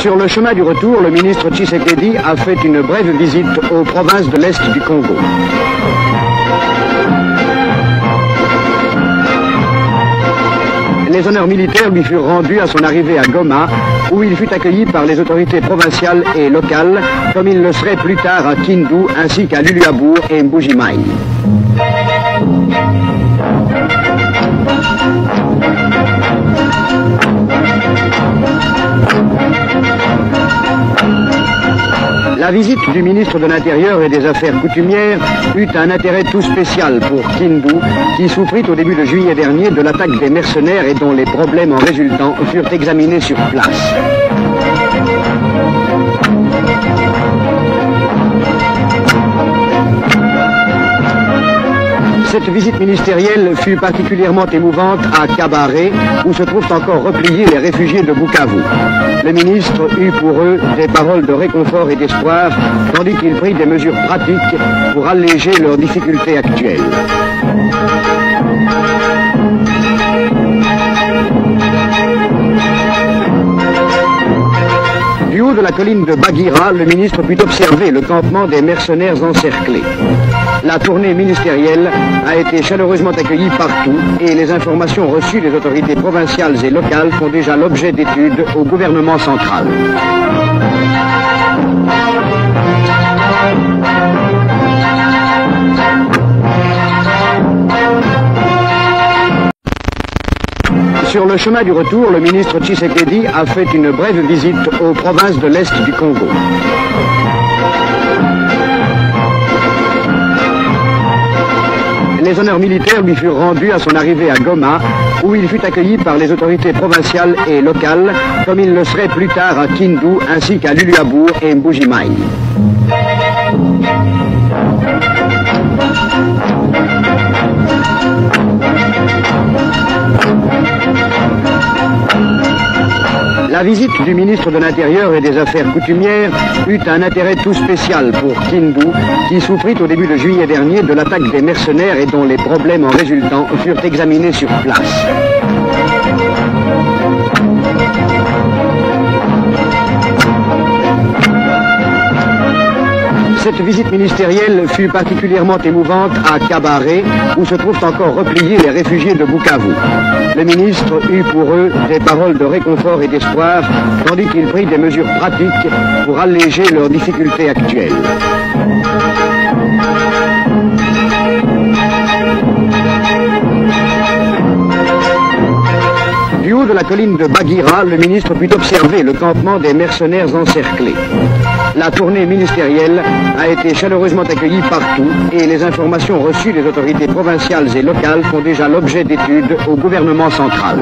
Sur le chemin du retour, le ministre Tshisekedi a fait une brève visite aux provinces de l'Est du Congo. Les honneurs militaires lui furent rendus à son arrivée à Goma, où il fut accueilli par les autorités provinciales et locales, comme il le serait plus tard à Kindu, ainsi qu'à Luluabourg et Mbuji-Mayi. La visite du ministre de l'Intérieur et des Affaires coutumières eut un intérêt tout spécial pour Kindu, qui souffrit au début de juillet dernier de l'attaque des mercenaires et dont les problèmes en résultant furent examinés sur place. Cette visite ministérielle fut particulièrement émouvante à Kabare, où se trouvent encore repliés les réfugiés de Bukavu. Le ministre eut pour eux des paroles de réconfort et d'espoir, tandis qu'il prit des mesures pratiques pour alléger leurs difficultés actuelles. Du haut de la colline de Bagira, le ministre put observer le campement des mercenaires encerclés. La tournée ministérielle a été chaleureusement accueillie partout et les informations reçues des autorités provinciales et locales font déjà l'objet d'études au gouvernement central. Sur le chemin du retour, le ministre Tshisekedi a fait une brève visite aux provinces de l'Est du Congo. Les honneurs militaires lui furent rendus à son arrivée à Goma, où il fut accueilli par les autorités provinciales et locales, comme il le serait plus tard à Kindu, ainsi qu'à Luluabourg et Mbuji-Mayi. La visite du ministre de l'Intérieur et des Affaires coutumières eut un intérêt tout spécial pour Kindu, qui souffrit au début de juillet dernier de l'attaque des mercenaires et dont les problèmes en résultant furent examinés sur place. Cette visite ministérielle fut particulièrement émouvante à Kabare, où se trouvent encore repliés les réfugiés de Bukavu. Le ministre eut pour eux des paroles de réconfort et d'espoir, tandis qu'il prit des mesures pratiques pour alléger leurs difficultés actuelles. Du haut de la colline de Bagira, le ministre put observer le campement des mercenaires encerclés. La tournée ministérielle a été chaleureusement accueillie partout et les informations reçues des autorités provinciales et locales font déjà l'objet d'études au gouvernement central.